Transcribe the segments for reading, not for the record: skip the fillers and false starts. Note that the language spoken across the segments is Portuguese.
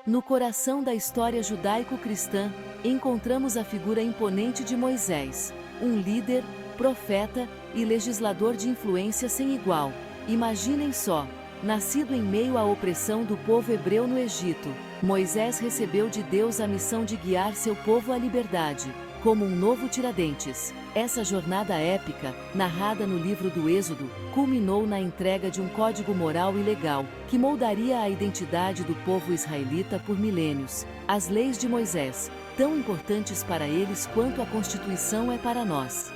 No coração da história judaico-cristã, encontramos a figura imponente de Moisés, um líder, profeta e legislador de influência sem igual. Imaginem só, nascido em meio à opressão do povo hebreu no Egito, Moisés recebeu de Deus a missão de guiar seu povo à liberdade, como um novo Tiradentes. Essa jornada épica, narrada no livro do Êxodo, culminou na entrega de um código moral e legal, que moldaria a identidade do povo israelita por milênios. As leis de Moisés, tão importantes para eles quanto a Constituição é para nós.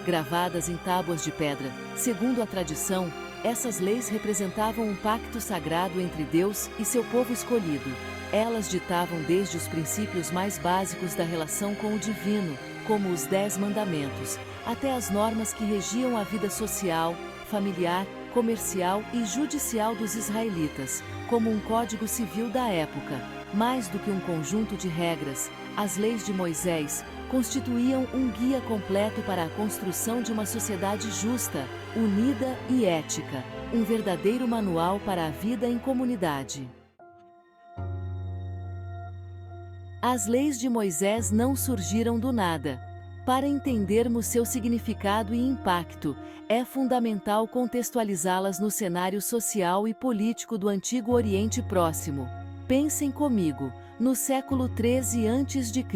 Gravadas em tábuas de pedra, segundo a tradição, essas leis representavam um pacto sagrado entre Deus e seu povo escolhido. Elas ditavam desde os princípios mais básicos da relação com o divino, como os 10 mandamentos, até as normas que regiam a vida social, familiar, comercial e judicial dos israelitas, como um código civil da época. Mais do que um conjunto de regras, as leis de Moisés constituíam um guia completo para a construção de uma sociedade justa, unida e ética, um verdadeiro manual para a vida em comunidade. As leis de Moisés não surgiram do nada. Para entendermos seu significado e impacto, é fundamental contextualizá-las no cenário social e político do Antigo Oriente Próximo. Pensem comigo, no século 13 a.C.,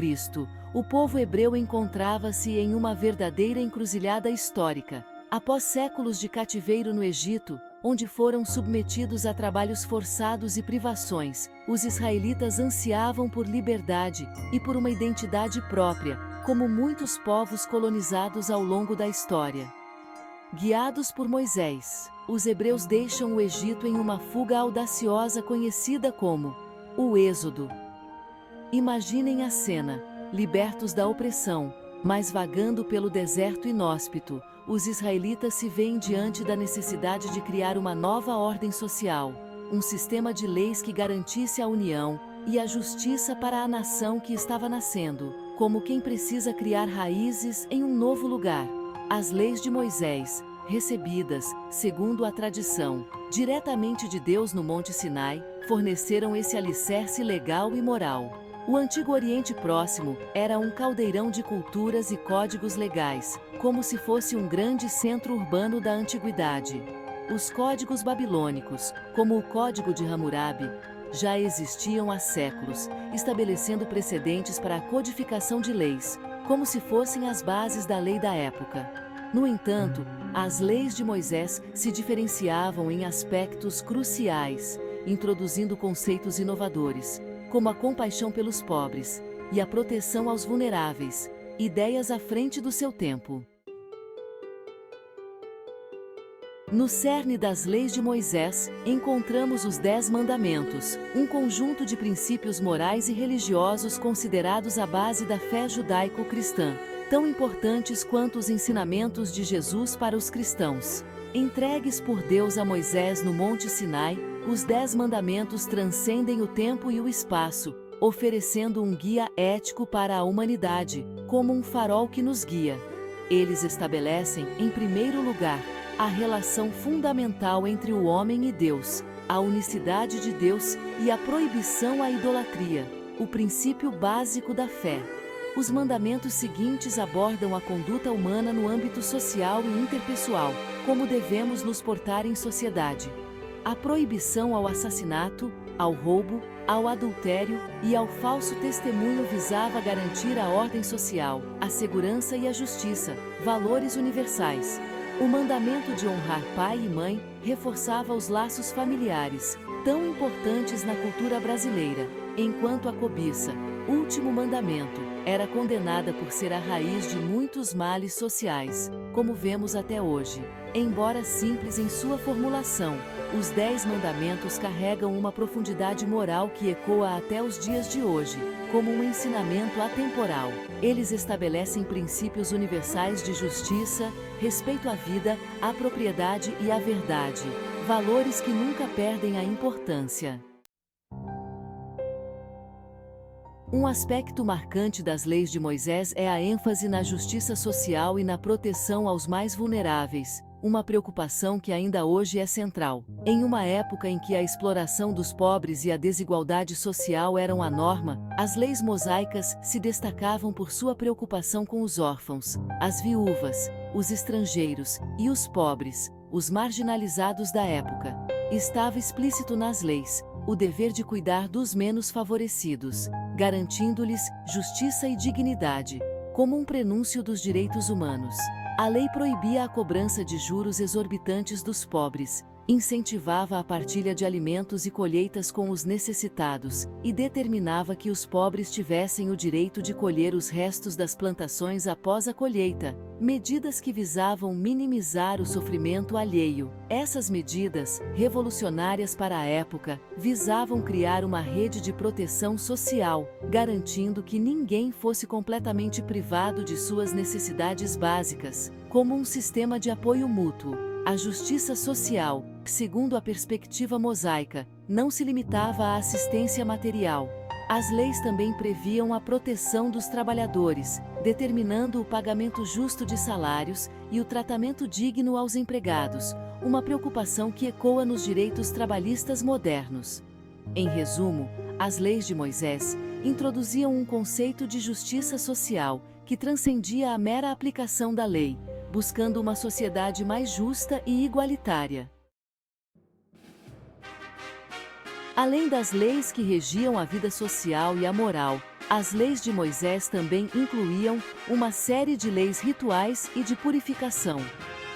o povo hebreu encontrava-se em uma verdadeira encruzilhada histórica. Após séculos de cativeiro no Egito, onde foram submetidos a trabalhos forçados e privações, os israelitas ansiavam por liberdade e por uma identidade própria, como muitos povos colonizados ao longo da história. Guiados por Moisés, os hebreus deixam o Egito em uma fuga audaciosa conhecida como o Êxodo. Imaginem a cena, libertos da opressão, mas vagando pelo deserto inóspito, os israelitas se veem diante da necessidade de criar uma nova ordem social, um sistema de leis que garantisse a união e a justiça para a nação que estava nascendo, como quem precisa criar raízes em um novo lugar. As leis de Moisés, recebidas, segundo a tradição, diretamente de Deus no Monte Sinai, forneceram esse alicerce legal e moral. O Antigo Oriente Próximo era um caldeirão de culturas e códigos legais, como se fosse um grande centro urbano da antiguidade. Os códigos babilônicos, como o Código de Hammurabi, já existiam há séculos, estabelecendo precedentes para a codificação de leis, como se fossem as bases da lei da época. No entanto, as leis de Moisés se diferenciavam em aspectos cruciais, introduzindo conceitos inovadores, como a compaixão pelos pobres e a proteção aos vulneráveis, ideias à frente do seu tempo. No cerne das leis de Moisés, encontramos os 10 Mandamentos, um conjunto de princípios morais e religiosos considerados a base da fé judaico-cristã, tão importantes quanto os ensinamentos de Jesus para os cristãos. Entregues por Deus a Moisés no Monte Sinai, os 10 Mandamentos transcendem o tempo e o espaço, oferecendo um guia ético para a humanidade, como um farol que nos guia. Eles estabelecem, em primeiro lugar, a relação fundamental entre o homem e Deus, a unicidade de Deus e a proibição à idolatria, o princípio básico da fé. Os mandamentos seguintes abordam a conduta humana no âmbito social e interpessoal, como devemos nos portar em sociedade. A proibição ao assassinato, ao roubo, ao adultério e ao falso testemunho visava garantir a ordem social, a segurança e a justiça, valores universais. O mandamento de honrar pai e mãe reforçava os laços familiares, tão importantes na cultura brasileira, enquanto a cobiça, último mandamento, era condenada por ser a raiz de muitos males sociais, como vemos até hoje. Embora simples em sua formulação, os 10 mandamentos carregam uma profundidade moral que ecoa até os dias de hoje, como um ensinamento atemporal. Eles estabelecem princípios universais de justiça, respeito à vida, à propriedade e à verdade, valores que nunca perdem a importância. Um aspecto marcante das leis de Moisés é a ênfase na justiça social e na proteção aos mais vulneráveis, uma preocupação que ainda hoje é central. Em uma época em que a exploração dos pobres e a desigualdade social eram a norma, as leis mosaicas se destacavam por sua preocupação com os órfãos, as viúvas, os estrangeiros e os pobres, os marginalizados da época. Estava explícito nas leis o dever de cuidar dos menos favorecidos, garantindo-lhes justiça e dignidade, como um prenúncio dos direitos humanos. A lei proibia a cobrança de juros exorbitantes dos pobres, incentivava a partilha de alimentos e colheitas com os necessitados, e determinava que os pobres tivessem o direito de colher os restos das plantações após a colheita, medidas que visavam minimizar o sofrimento alheio. Essas medidas, revolucionárias para a época, visavam criar uma rede de proteção social, garantindo que ninguém fosse completamente privado de suas necessidades básicas, como um sistema de apoio mútuo. A justiça social, segundo a perspectiva mosaica, não se limitava à assistência material. As leis também previam a proteção dos trabalhadores, determinando o pagamento justo de salários e o tratamento digno aos empregados, uma preocupação que ecoa nos direitos trabalhistas modernos. Em resumo, as leis de Moisés introduziam um conceito de justiça social que transcendia a mera aplicação da lei, buscando uma sociedade mais justa e igualitária. Além das leis que regiam a vida social e a moral, as leis de Moisés também incluíam uma série de leis rituais e de purificação.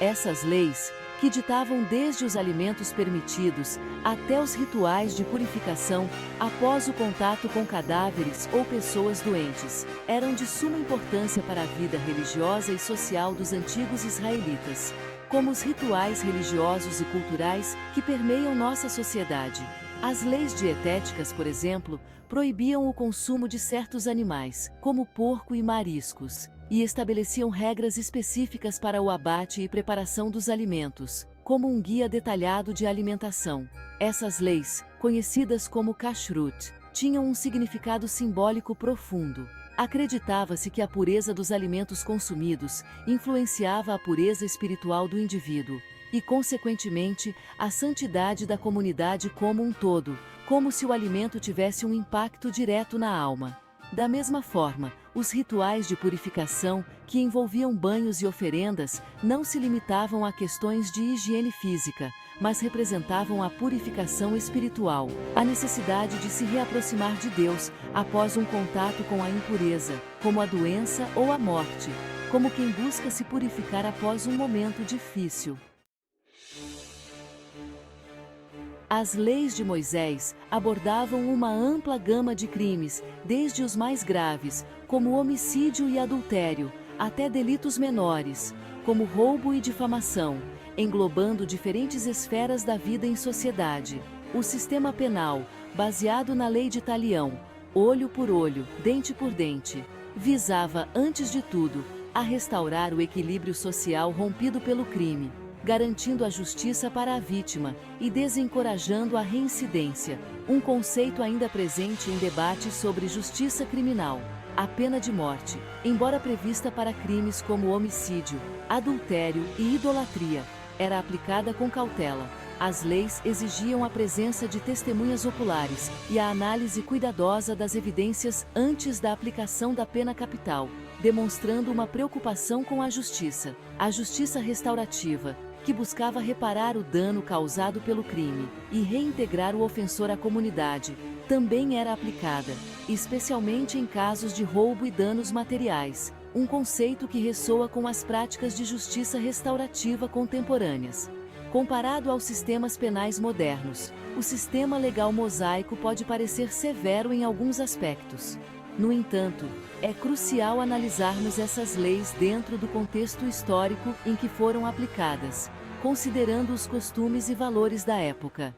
Essas leis, que ditavam desde os alimentos permitidos até os rituais de purificação após o contato com cadáveres ou pessoas doentes, eram de suma importância para a vida religiosa e social dos antigos israelitas, como os rituais religiosos e culturais que permeiam nossa sociedade. As leis dietéticas, por exemplo, proibiam o consumo de certos animais, como porco e mariscos, e estabeleciam regras específicas para o abate e preparação dos alimentos, como um guia detalhado de alimentação. Essas leis, conhecidas como kashrut, tinham um significado simbólico profundo. Acreditava-se que a pureza dos alimentos consumidos influenciava a pureza espiritual do indivíduo e, consequentemente, a santidade da comunidade como um todo, como se o alimento tivesse um impacto direto na alma. Da mesma forma, os rituais de purificação, que envolviam banhos e oferendas, não se limitavam a questões de higiene física, mas representavam a purificação espiritual, a necessidade de se reaproximar de Deus após um contato com a impureza, como a doença ou a morte, como quem busca se purificar após um momento difícil. As leis de Moisés abordavam uma ampla gama de crimes, desde os mais graves, como homicídio e adultério, até delitos menores, como roubo e difamação, englobando diferentes esferas da vida em sociedade. O sistema penal, baseado na lei de Talião, olho por olho, dente por dente, visava, antes de tudo, a restaurar o equilíbrio social rompido pelo crime, garantindo a justiça para a vítima e desencorajando a reincidência, um conceito ainda presente em debates sobre justiça criminal. A pena de morte, embora prevista para crimes como homicídio, adultério e idolatria, era aplicada com cautela. As leis exigiam a presença de testemunhas oculares e a análise cuidadosa das evidências antes da aplicação da pena capital, demonstrando uma preocupação com a justiça restaurativa, que buscava reparar o dano causado pelo crime e reintegrar o ofensor à comunidade, também era aplicada, especialmente em casos de roubo e danos materiais, um conceito que ressoa com as práticas de justiça restaurativa contemporâneas. Comparado aos sistemas penais modernos, o sistema legal mosaico pode parecer severo em alguns aspectos. No entanto, é crucial analisarmos essas leis dentro do contexto histórico em que foram aplicadas, considerando os costumes e valores da época.